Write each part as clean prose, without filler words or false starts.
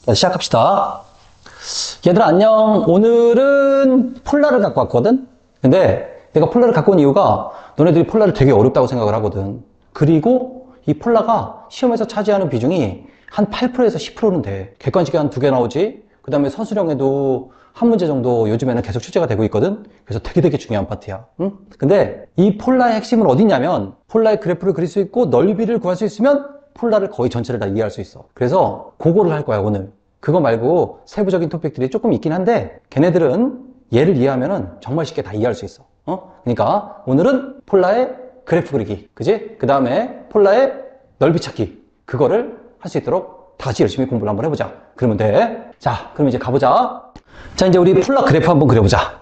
자, 시작합시다. 얘들아 안녕. 오늘은 폴라를 갖고 왔거든. 근데 내가 폴라를 갖고 온 이유가 너네들이 폴라를 되게 어렵다고 생각을 하거든. 그리고 이 폴라가 시험에서 차지하는 비중이 한 8%에서 10%는 돼. 객관식이 한 2개 나오지. 그 다음에 서술형에도 한 문제 정도 요즘에는 계속 출제가 되고 있거든. 그래서 되게 중요한 파트야. 응? 근데 이 폴라의 핵심은 어디냐면 폴라의 그래프를 그릴 수 있고 넓이를 구할 수 있으면 폴라를 거의 전체를 다 이해할 수 있어. 그래서 그거를 할 거야 오늘. 그거 말고 세부적인 토픽들이 조금 있긴 한데 걔네들은 얘를 이해하면은 정말 쉽게 다 이해할 수 있어. 그러니까 오늘은 폴라의 그래프 그리기, 그지? 그 다음에 폴라의 넓이 찾기, 그거를 할 수 있도록 다 같이 열심히 공부를 한번 해보자. 그러면 돼. 자, 그럼 이제 가보자. 자, 이제 우리 폴라 그래프 한번 그려보자.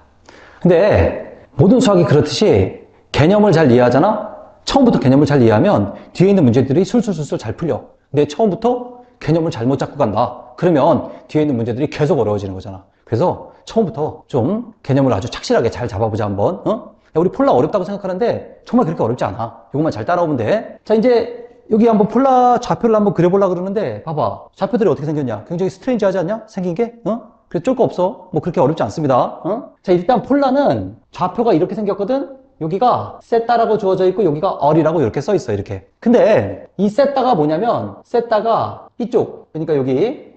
근데 모든 수학이 그렇듯이 개념을 잘 이해하잖아? 처음부터 개념을 잘 이해하면 뒤에 있는 문제들이 술술술술 잘 풀려. 근데 처음부터 개념을 잘못 잡고 간다. 그러면 뒤에 있는 문제들이 계속 어려워지는 거잖아. 그래서 처음부터 좀 개념을 아주 착실하게 잘 잡아보자 한번. 야, 우리 폴라 어렵다고 생각하는데 정말 그렇게 어렵지 않아. 이것만 잘 따라오면 돼. 자, 이제 여기 한번 폴라 좌표를 한번 그려보려고 그러는데 봐봐. 좌표들이 어떻게 생겼냐? 굉장히 스트레인지하지 않냐? 생긴 게? 그래 쫄 거 없어. 뭐 그렇게 어렵지 않습니다. 자, 일단 폴라는 좌표가 이렇게 생겼거든. 여기가 세타라고 주어져 있고 여기가 얼이라고 이렇게 써 있어 이렇게. 근데 이 세타가 뭐냐면 세타가 이쪽, 그러니까 여기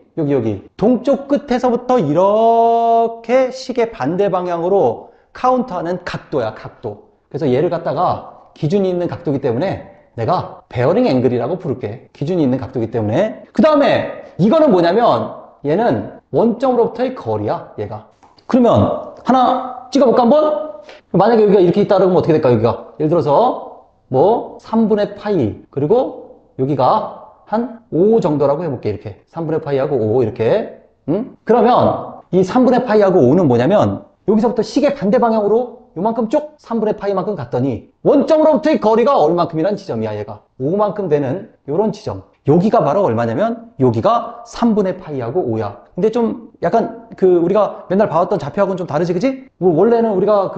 동쪽 끝에서부터 이렇게 시계 반대 방향으로 카운트하는 각도야, 각도. 그래서 얘를 갖다가 기준이 있는 각도이기 때문에 내가 베어링 앵글이라고 부를게. 기준이 있는 각도이기 때문에. 그 다음에 이거는 뭐냐면 얘는 원점으로부터의 거리야, 얘가. 그러면 하나 찍어볼까 한번? 만약에 여기가 이렇게 있다 그러면 어떻게 될까, 여기가? 예를 들어서 뭐 3분의 파이, 그리고 여기가 한 5 정도라고 해볼게. 이렇게 3분의 파이하고 5 이렇게. 그러면 이 3분의 파이하고 5는 뭐냐면 여기서부터 시계 반대 방향으로 요만큼 쭉 3분의 파이만큼 갔더니 원점으로부터의 거리가 얼만큼이란 지점이야, 얘가. 5만큼 되는 요런 지점. 여기가 바로 얼마냐면 여기가 3분의 파이하고 5야. 근데 좀 약간 우리가 맨날 봐왔던 좌표하고는 좀 다르지, 그지? 원래는 우리가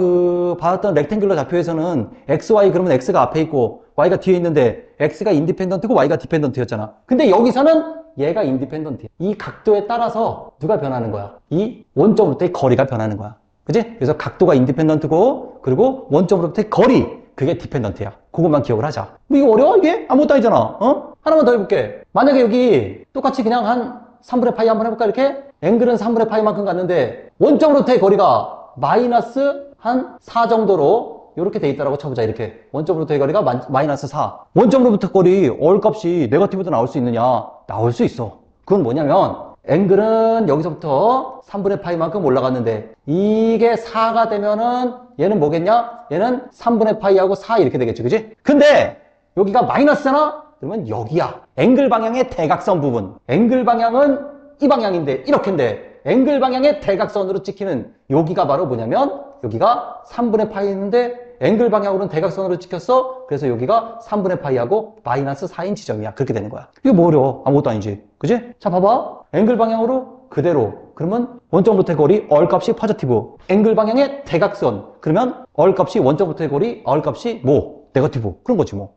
봐왔던 렉탱귤러 좌표에서는 XY 그러면 X가 앞에 있고 Y가 뒤에 있는데 X가 인디펜던트고 Y가 디펜던트였잖아. 근데 여기서는 얘가 인디펜던트야. 이 각도에 따라서 누가 변하는 거야? 이 원점으로부터의 거리가 변하는 거야. 그지? 그래서 각도가 인디펜던트고 그리고 원점으로부터의 거리, 그게 디펜던트야. 그것만 기억을 하자. 뭐 이거 어려워? 이게? 아무것도 아니잖아. 하나만 더 해볼게. 만약에 여기 똑같이 그냥 한 3분의 파이 한번 해볼까, 이렇게? 앵글은 3분의 파이만큼 갔는데 원점으로부터의 거리가 마이너스 한 4 정도로 이렇게 돼 있다라고 쳐보자, 이렇게. 원점으로부터의 거리가 마이너스 4. 원점으로부터 거리 얼값이 네거티브도 나올 수 있느냐? 나올 수 있어. 그건 뭐냐면 앵글은 여기서부터 3분의 파이만큼 올라갔는데 이게 4가 되면은 얘는 뭐겠냐? 얘는 3분의 파이하고 4 이렇게 되겠지, 그지? 근데 여기가 마이너스잖아? 그러면 여기야. 앵글 방향의 대각선 부분. 앵글 방향은 이 방향인데 이렇게인데 앵글 방향의 대각선으로 찍히는 여기가 바로 뭐냐면 여기가 3분의 파이 있는데 앵글 방향으로는 대각선으로 찍혔어. 그래서 여기가 3분의 파이하고 마이너스 4인 지점이야. 그렇게 되는 거야. 이거 뭐 어려워? 아무것도 아니지. 그지? 자, 봐봐. 앵글 방향으로 그대로. 그러면 원점부터의 거리 얼값이 포지티브. 앵글 방향의 대각선. 그러면 얼값이 원점부터의 거리 얼값이 뭐? 네거티브. 그런 거지 뭐.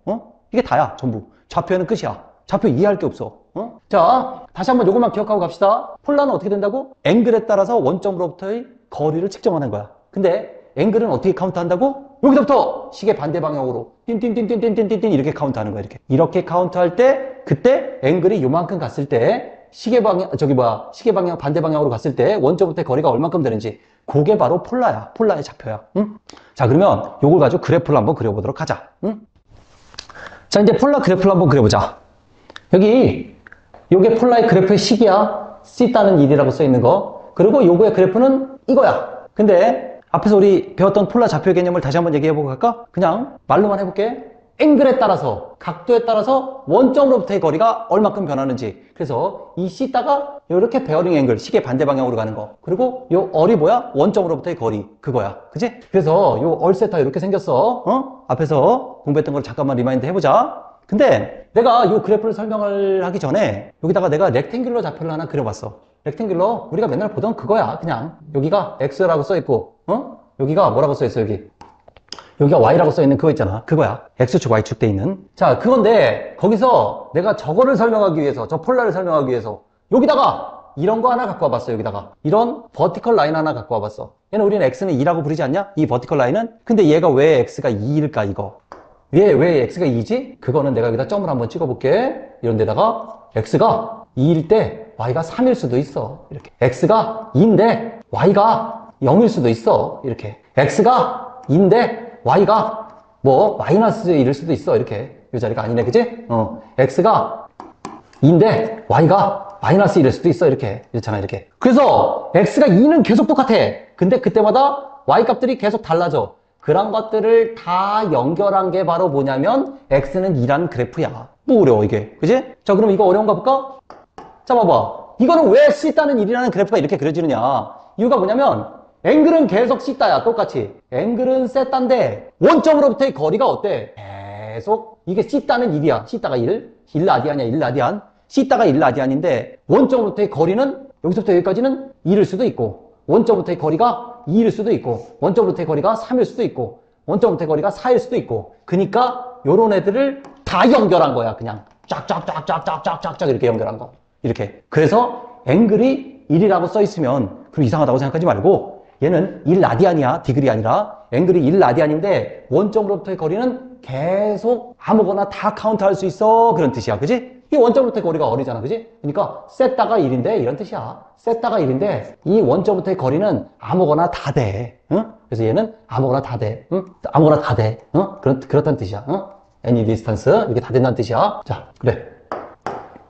이게 다야. 전부. 좌표는 끝이야. 좌표 이해할 게 없어. 자, 다시 한번 요것만 기억하고 갑시다. 폴라는 어떻게 된다고? 앵글에 따라서 원점으로부터의 거리를 측정하는 거야. 근데 앵글은 어떻게 카운트한다고? 여기서부터 시계 반대 방향으로 띵띵띵띵띵띵띵 이렇게 카운트하는 거야. 이렇게 카운트할 때 그때 앵글이 요만큼 갔을 때 시계 방향 반대 방향으로 갔을 때 원점부터의 거리가 얼만큼 되는지, 그게 바로 폴라야. 폴라의 좌표야. 자, 그러면 요걸 가지고 그래프를 한번 그려보도록 하자. 자, 이제 폴라 그래프를 한번 그려보자. 요게 폴라의 그래프의 식이야. 시타는 1이라고 써 있는 거. 그리고 요거의 그래프는 이거야. 근데 앞에서 우리 배웠던 폴라 좌표 개념을 다시 한번 얘기해보고 갈까? 그냥 말로만 해볼게. 앵글에 따라서, 각도에 따라서 원점으로부터의 거리가 얼마큼 변하는지. 그래서 이 시타가 이렇게 베어링 앵글, 시계 반대 방향으로 가는 거. 그리고 요 얼이 뭐야? 원점으로부터의 거리. 그거야. 그치? 그래서 요 얼세타 이렇게 생겼어. 앞에서 공부했던 걸 잠깐만 리마인드 해보자. 근데 내가 요 그래프를 설명을 하기 전에 여기다가 내가 렉탱귤러 좌표를 하나 그려봤어. 렉탱귤러 우리가 맨날 보던 그거야. 그냥 여기가 X라고 써있고 여기가 뭐라고 써있어, 여기가 Y라고 써있는 그거 있잖아. 그거야. X축, Y축 돼 있는. 자, 그건데 거기서 내가 저거를 설명하기 위해서, 저 폴라를 설명하기 위해서 여기다가 이런 거 하나 갖고 와봤어. 여기다가 이런 버티컬 라인 하나 갖고 와봤어. 얘는 우리는 x는 2라고 부르지 않냐? 이 버티컬 라인은. 근데 얘가 왜 x가 2일까 이거? 얘 왜 x가 2지? 그거는 내가 여기다 점을 한번 찍어볼게. 이런 데다가 x가 2일 때 y가 3일 수도 있어. 이렇게. x가 2인데 y가 0일 수도 있어. 이렇게. x가 2인데 y가 뭐 마이너스 1일 수도 있어. 이렇게. 이 자리가 아니네, 그지? x가 2인데 y가 마이너스 1일 수도 있어. 이렇게. 이렇잖아, 이렇게. 그래서 x가 2는 계속 똑같아. 근데 그때마다 y 값들이 계속 달라져. 그런 것들을 다 연결한 게 바로 뭐냐면 x는 2라는 그래프야. 뭐 어려워 이게, 그지? 자, 그럼 이거 어려운가 볼까? 자, 봐봐. 이거는 왜 θ는 1이라는 그래프가 이렇게 그려지느냐? 이유가 뭐냐면 앵글은 계속 θ야, 똑같이. 앵글은 세타인데 원점으로부터의 거리가 어때? 계속 이게 θ는 1이야. θ가 1, 1라디안이야, 1라디안. θ가 1라디안인데 원점으로부터의 거리는 여기서부터 여기까지는 1일 수도 있고, 원점부터의 거리가 2일 수도 있고, 원점부터의 거리가 3일 수도 있고, 원점부터의 거리가 4일 수도 있고. 그러니까 요런 애들을 다 연결한 거야. 그냥 쫙쫙쫙쫙쫙쫙쫙 이렇게 연결한 거. 이렇게. 그래서 앵글이 1이라고 써 있으면 그럼 이상하다고 생각하지 말고 얘는 1라디안이야. 디그리 아니라. 앵글이 1라디안인데 원점으로부터의 거리는 계속 아무거나 다 카운트할 수 있어. 그런 뜻이야. 그지? 이 원점부터의 거리가 어리잖아. 그지? 그러니까 세타가 1인데 이런 뜻이야. 세타가 1인데 이 원점부터의 거리는 아무거나 다 돼. 응? 그래서 얘는 아무거나 다 돼. 응? 아무거나 다 돼. 응? 그렇다는 뜻이야. 응? any distance 이게 다 된다는 뜻이야. 자, 그래.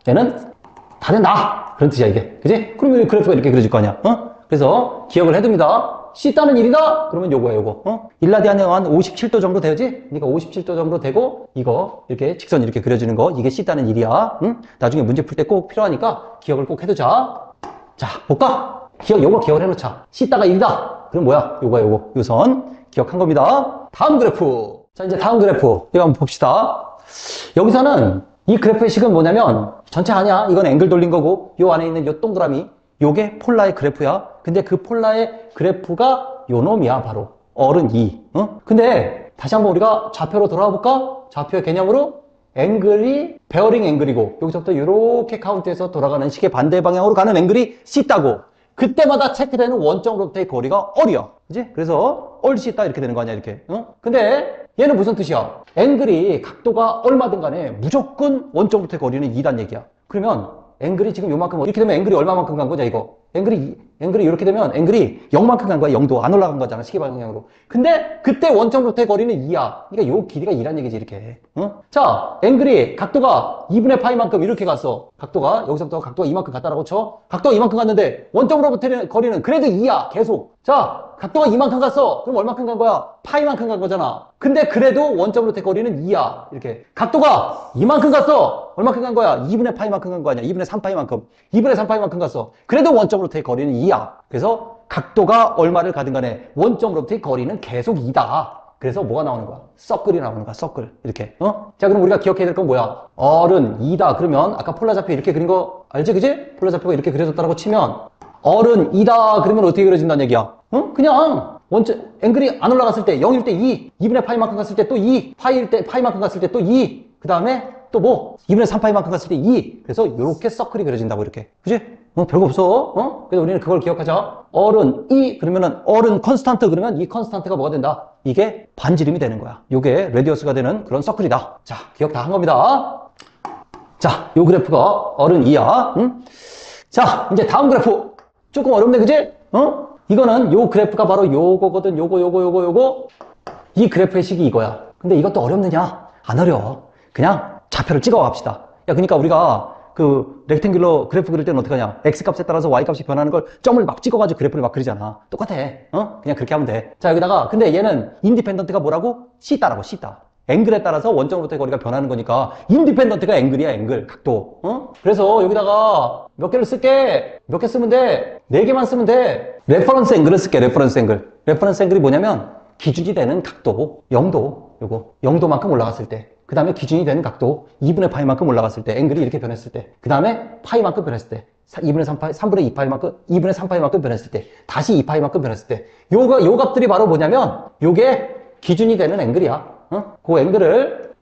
얘는 다 된다. 그런 뜻이야, 이게. 그지? 그러면 그래프가 이렇게 그려질 거 아니야. 그래서 기억을 해둡니다. θ는 1이다? 그러면 요거야, 요거. 1라디안이 한 57도 정도 되지? 그러니까 57도 정도 되고, 이거, 이렇게 직선 이렇게 그려지는 거, 이게 θ는 1이야. 나중에 문제 풀 때 꼭 필요하니까 기억을 꼭 해두자. 자, 볼까? 요거 기억을 해놓자. θ가 1이다. 그럼 뭐야? 요거야, 요거. 요 선. 기억한 겁니다. 다음 그래프. 자, 이제 다음 그래프. 이거 한번 봅시다. 여기서는 이 그래프의 식은 뭐냐면, 전체 아니야. 이건 앵글 돌린 거고, 요 안에 있는 요 동그라미. 요게 폴라의 그래프야. 근데 그 폴라의 그래프가 요 놈이야, 바로. 어른 2. 근데 다시 한번 우리가 좌표로 돌아와 볼까? 좌표의 개념으로 앵글이 베어링 앵글이고 여기서부터 이렇게 카운트해서 돌아가는 식의 반대 방향으로 가는 앵글이 θ고 그때마다 체크되는 원점으로부터의 거리가 얼이야. 그지? 그래서 얼 θ 이렇게 되는 거 아니야, 이렇게. 근데 얘는 무슨 뜻이야? 앵글이 각도가 얼마든 간에 무조건 원점부터의 거리는 2단 얘기야. 그러면 앵글이 지금 요만큼, 이렇게 되면 앵글이 얼마만큼 간 거냐, 이거. 앵글이 이렇게 되면 앵글이 0만큼 간 거야. 0도 안 올라간 거잖아, 시계 방향으로. 근데 그때 원점부터의 거리는 2야. 그러니까 요 길이가 2란 얘기지, 이렇게. 자, 앵글이 각도가 2분의 파이만큼 이렇게 갔어. 각도가, 여기서부터 각도가 이만큼 갔다라고 쳐. 각도가 이만큼 갔는데 원점으로부터의 거리는 그래도 2야, 계속. 자, 각도가 이만큼 갔어. 그럼 얼마큼 간 거야? 파이만큼 간 거잖아. 근데 그래도 원점으로부터의 거리는 2야. 이렇게. 각도가 이만큼 갔어. 얼마큼 간 거야? 2분의 파이만큼 간 거 아니야? 2분의 3파이만큼. 2분의 3파이만큼 갔어. 그래도 원점으로부터의 거리는 2야. 그래서 각도가 얼마를 가든 간에 원점으로부터의 거리는 계속 2다. 그래서 뭐가 나오는 거야? 서클이 나오는 거야, 서클. 이렇게. 자, 그럼 우리가 기억해야 될 건 뭐야? 얼은 2다. 그러면 아까 폴라 좌표 이렇게 그린 거 알지, 그지? 폴라 좌표가 이렇게 그려졌다라고 치면 얼은 2다. 그러면 어떻게 그려진다는 얘기야? 그냥 앵글이 안 올라갔을 때 0일 때 2, 2분의 파이만큼 갔을 때 또 2, 파이일 때 파이만큼 갔을 때 또 2, 그 다음에 또 뭐 2분의 3파이만큼 갔을 때 2. 그래서 이렇게 서클이 그려진다고, 이렇게. 그지? 별거 없어. 그래서 우리는 그걸 기억하자. 얼은 2 그러면은 얼은 컨스탄트 그러면 이 컨스탄트가 뭐가 된다? 이게 반지름이 되는 거야. 요게 레디어스가 되는 그런 서클이다. 자, 기억 다 한 겁니다. 자, 요 그래프가 얼은 2야. 자, 이제 다음 그래프. 조금 어렵네, 그지? 이거는 요 그래프가 바로 요거거든. 요거. 이 그래프의 식이 이거야. 근데 이것도 어렵느냐? 안 어려워. 그냥 좌표를 찍어 갑시다. 야, 그러니까 우리가 그 렉탱귤러 그래프 그릴 때는 어떻게 하냐? X값에 따라서 Y값이 변하는 걸 점을 막 찍어가지고 그래프를 막 그리잖아. 똑같아. 그냥 그렇게 하면 돼. 자, 여기다가 근데 얘는 인디펜던트가 뭐라고? θ라고, θ. 앵글에 따라서 원점으로부터의 거리가 변하는 거니까 인디펜던트가 앵글이야, 앵글, 각도. 그래서 여기다가 몇 개를 쓸게. 몇 개 쓰면 돼? 4개만 쓰면 돼. 레퍼런스 앵글을 쓸게, 레퍼런스 앵글. 레퍼런스 앵글이 뭐냐면 기준이 되는 각도, 0도, 요거 0도만큼 올라갔을 때. 그 다음에 기준이 되는 각도 2분의 파이만큼 올라갔을 때, 앵글이 이렇게 변했을 때, 그 다음에 파이만큼 변했을 때, 2분의 3파이, 3분의 2파이만큼, 2분의 3파이만큼 변했을 때, 다시 2파이만큼 변했을 때, 요 값들이 바로 뭐냐면, 요게 기준이 되는 앵글이야. 그 앵글을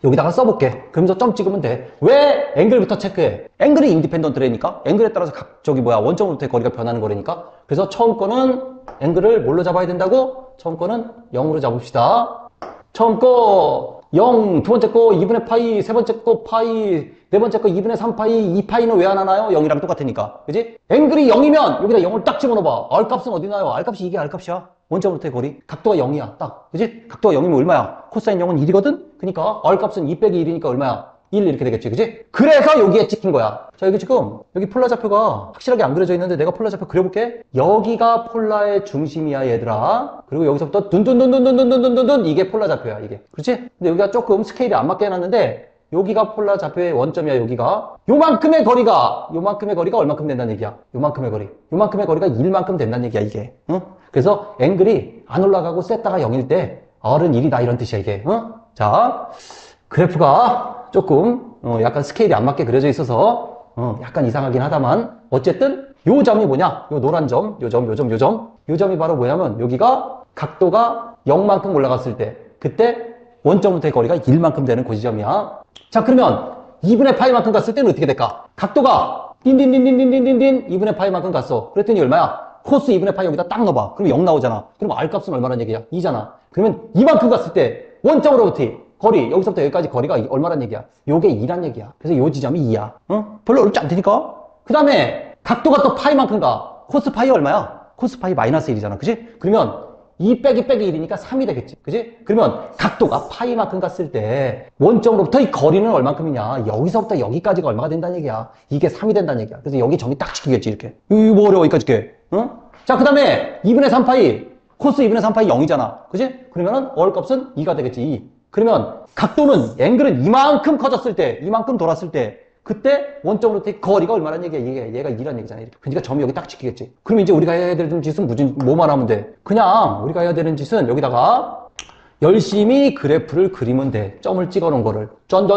여기다가 써볼게. 그러면서 점 찍으면 돼. 왜 앵글부터 체크해? 앵글이 인디펜던트라니까? 앵글에 따라서 원점으로부터의 거리가 변하는 거라니까? 그래서 처음 거는 앵글을 뭘로 잡아야 된다고? 처음 거는 0으로 잡읍시다. 처음 거 0, 두 번째 거 2분의 파이, 세 번째 거 파이, 네 번째 거 2분의 3파이, 2파이는 왜 안 하나요? 0이랑 똑같으니까. 그지? 앵글이 0이면 여기다 0을 딱 집어넣어봐. R값은 어디 나요? R값이 이게 R값이야. 원점부터의 거리. 각도가 0이야. 딱. 그지? 각도가 0이면 얼마야? 코사인 0은 1이거든? 그니까 R값은 2 빼기 1이니까 얼마야? 1 이렇게 되겠지. 그지? 그래서 여기에 찍힌 거야. 자, 여기 지금 여기 폴라 좌표가 확실하게 안 그려져 있는데 내가 폴라 좌표 그려볼게. 여기가 폴라의 중심이야, 얘들아. 그리고 여기서부터 둔둔둔둔둔둔둔둔둔 이게 폴라 좌표야, 이게. 그렇지? 근데 여기가 조금 스케일이 안 맞게 해놨는데 여기가 폴라 좌표의 원점이야, 여기가. 요만큼의 거리가 얼만큼 된다는 얘기야. 요만큼의 거리. 요만큼의 거리가 1만큼 된다는 얘기야, 이게. 응? 그래서 앵글이 안 올라가고 셌다가 0일 때 R은 1이다, 이런 뜻이야, 이게. 응? 자, 그래프가 조금 약간 스케일이 안 맞게 그려져 있어서 약간 이상하긴 하다만 어쨌든 요 점이 뭐냐? 요 노란 점, 요 점이 바로 뭐냐면 여기가 각도가 0만큼 올라갔을 때 그때 원점부터의 거리가 1만큼 되는 그 지점이야. 자, 그러면 2분의 파이만큼 갔을 때는 어떻게 될까? 각도가 딘딘딘딘딘딘딘 2분의 파이만큼 갔어. 그랬더니 얼마야? 코스 2분의 파이 여기다 딱 넣어봐. 그럼 0 나오잖아. 그럼 R값은 얼마란 얘기야? 2잖아. 그러면 이만큼 갔을 때 원점으로부터 거리, 여기서부터 여기까지 거리가 얼마란 얘기야? 요게 2란 얘기야. 그래서 요 지점이 2야. 응? 별로 어렵지 않다니까? 그 다음에 각도가 또 파이만큼 가. 코스 파이 얼마야? 코스 파이 마이너스 1이잖아. 그지? 그러면 2 빼기 1이니까 3이 되겠지. 그지? 그러면 각도가 파이만큼 갔을 때 원점으로부터 이 거리는 얼만큼이냐? 여기서부터 여기까지가 얼마가 된다는 얘기야. 이게 3이 된다는 얘기야. 그래서 여기 점이 딱 찍히겠지, 이렇게. 이거 뭐 어려워, 여기까지 게. 응? 자, 그 다음에 2분의 3파이. 코스 2분의 3파이 0이잖아. 그지? 그러면은 얼값은 2가 되겠지, 2. 그러면 각도는, 앵글은 이만큼 커졌을 때, 이만큼 돌았을 때, 그때 원점으로부터의 거리가 얼마란 얘기야? 얘가 2란 얘기잖아. 이렇게. 그러니까 점이 여기 딱 찍히겠지. 그럼 이제 우리가 해야 되는 짓은 뭐만 하면 돼? 그냥 우리가 해야 되는 짓은 여기다가 열심히 그래프를 그리면 돼. 점을 찍어 놓은 거를. 점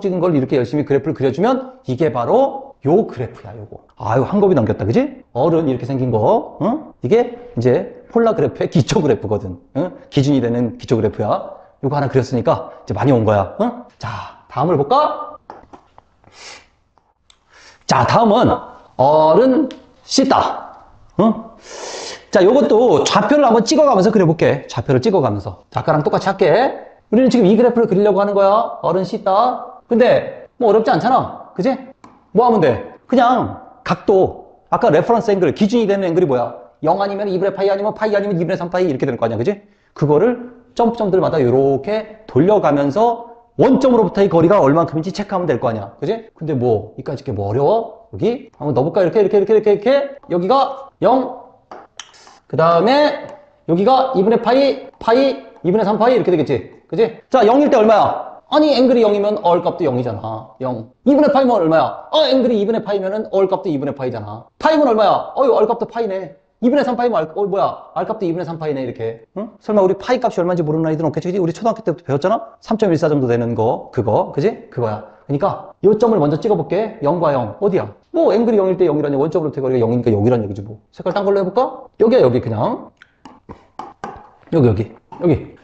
찍은 걸 이렇게 열심히 그래프를 그려주면 이게 바로 요 그래프야, 요거. 아유, 한 곱이 넘겼다, 그지? 어른 이렇게 생긴 거. 응? 이게 이제 폴라 그래프의 기초 그래프거든. 응? 기준이 되는 기초 그래프야. 요거 하나 그렸으니까 이제 많이 온 거야. 응? 자, 다음을 볼까? 자, 다음은 어른 씻다. 응? 자, 요것도 좌표를 한번 찍어가면서 그려볼게. 좌표를 찍어가면서. 아까랑 똑같이 할게. 우리는 지금 이 그래프를 그리려고 하는 거야. 어른 씻다. 근데 뭐 어렵지 않잖아. 그지? 뭐 하면 돼? 그냥 각도. 아까 레퍼런스 앵글, 기준이 되는 앵글이 뭐야? 0 아니면 2분의 파이 아니면 파이 아니면 2분의 3파이 이렇게 되는 거 아니야. 그지? 그거를 점점들마다 이렇게 돌려가면서 원점으로부터의 거리가 얼만큼인지 체크하면 될 거 아니야. 그지? 근데 뭐, 이까지 게 뭐 어려워? 여기? 한번 넣어볼까? 이렇게. 여기가 0. 그 다음에, 여기가 2분의 파이, 2분의 3파이 이렇게 되겠지. 그지? 자, 0일 때 얼마야? 아니, 앵글이 0이면 얼값도 0이잖아. 0. 2분의 파이면 얼마야? 앵글이 2분의 파이면은 얼값도 2분의 파이잖아. 파이면 얼마야? 얼값도 파이네. 2분의 3파이면 R값도 2분의 3파이네, 이렇게. 응? 설마 우리 파이 값이 얼마인지 모르는 아이들은 없겠지? 그치? 우리 초등학교 때부터 배웠잖아? 3.14 정도 되는 거, 그거. 그지? 그거야. 그러니까, 요 점을 먼저 찍어볼게. 0과 0. 어디야? 뭐, 앵글이 0일 때 0이라니, 원점으로부터 거리가 0이니까 0이란 얘기지, 뭐. 색깔 딴 걸로 해볼까? 여기야, 여기, 그냥. 여기.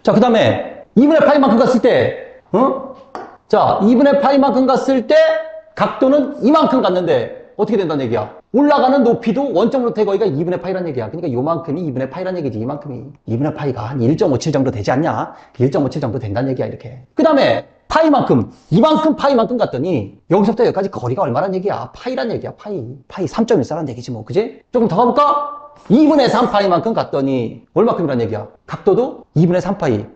자, 그 다음에, 2분의 파이만큼 갔을 때, 자, 2분의 파이만큼 갔을 때, 각도는 이만큼 갔는데, 어떻게 된다는 얘기야? 올라가는 높이도 원점으로부터의 거리가 2분의 파이란 얘기야. 그러니까 요만큼이 2분의 파이란 얘기지, 이만큼이. 2분의 파이가 한 1.57 정도 되지 않냐? 1.57 정도 된다는 얘기야, 이렇게. 그 다음에 파이만큼, 이만큼 파이만큼 갔더니 여기서부터 여기까지 거리가 얼마란 얘기야? 파이란 얘기야, 파이. 파이 3.14란 얘기지, 뭐, 그지? 조금 더 가볼까? 2분의 3파이만큼 갔더니 얼마큼이란 얘기야? 각도도 2분의 3파이.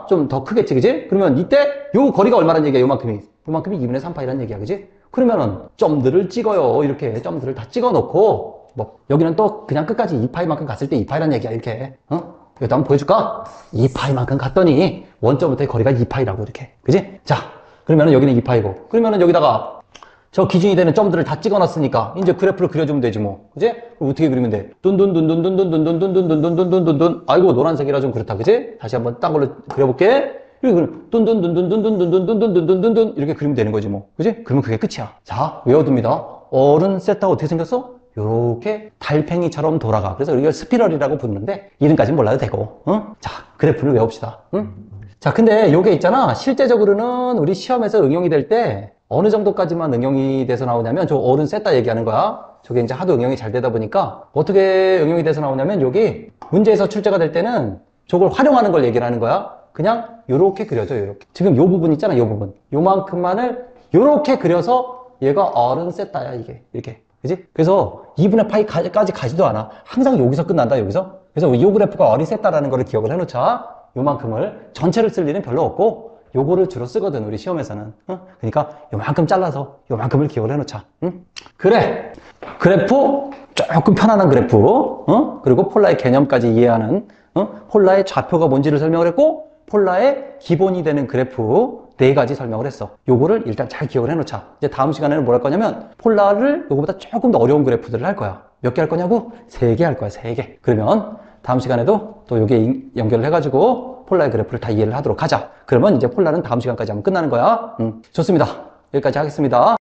좀 더 크겠지, 그지? 그러면 이때 요 거리가 얼마란 얘기야, 요만큼이 2분의 3파이란 얘기야, 그지? 그러면은 점들을 찍어요. 이렇게 점들을 다 찍어 놓고, 뭐, 여기는 또 그냥 끝까지 2파이만큼 갔을 때 2파이란 얘기야, 이렇게. 이것도 한번 보여줄까? 2파이만큼 갔더니 원점부터의 거리가 2파이라고, 이렇게. 그지? 자, 그러면은 여기는 2파이고. 그러면은 여기다가 저 기준이 되는 점들을 다 찍어 놨으니까 이제 그래프를 그려주면 되지, 뭐. 그지? 그럼 어떻게 그리면 돼? 뚠뚠뚠뚠뚠뚠뚠뚠뚠뚠뚠뚠뚠뚠뚠뚠 아이고, 노란색이라 좀 그렇다, 그지? 다시 한번 딴 걸로 그려볼게. 뚠뚠뚠뚠뚠뚠뚠뚠뚠뚠뚠 이렇게 그리면 되는 거지, 뭐. 그지? 그러면 그게 끝이야. 자, 외워둡니다. 어른 셋다 어떻게 생겼어? 요렇게 달팽이처럼 돌아가. 그래서 이걸 스피럴이라고 부르는데 이름까지는 몰라도 되고. 자, 그래프를 외웁시다. 자, 근데 요게 있잖아. 실제적으로는 우리 시험에서 응용이 될 때 어느 정도까지만 응용이 돼서 나오냐면 저 어른 셋다 얘기하는 거야. 저게 이제 하도 응용이 잘 되다 보니까 어떻게 응용이 돼서 나오냐면 여기 문제에서 출제가 될 때는 저걸 활용하는 걸 얘기를 하는 거야. 그냥 요렇게 그려줘, 요렇게. 지금 요 부분 있잖아, 요 부분. 요만큼만을 요렇게 그려서 얘가 어른 셋다야, 이게. 이렇게. 그지? 그래서 2분의 파이까지 가지도 않아. 항상 여기서 끝난다, 여기서. 그래서 요 그래프가 어리 셋다라는 거를 기억을 해놓자. 요만큼을 전체를 쓸 일은 별로 없고 요거를 주로 쓰거든, 우리 시험에서는. 그러니까 요만큼 잘라서 요만큼을 기억을 해놓자. 그래. 그래프 조금 편안한 그래프. 그리고 폴라의 개념까지 이해하는. 폴라의 좌표가 뭔지를 설명을 했고 폴라의 기본이 되는 그래프 4가지 설명을 했어. 요거를 일단 잘 기억을 해놓자. 이제 다음 시간에는 뭘 할 거냐면 폴라를 요거보다 조금 더 어려운 그래프들을 할 거야. 몇 개 할 거냐고? 3개 할 거야, 3개. 그러면 다음 시간에도 또 요게 연결을 해가지고 폴라의 그래프를 다 이해를 하도록 하자. 그러면 이제 폴라는 다음 시간까지 하면 끝나는 거야. 좋습니다. 여기까지 하겠습니다.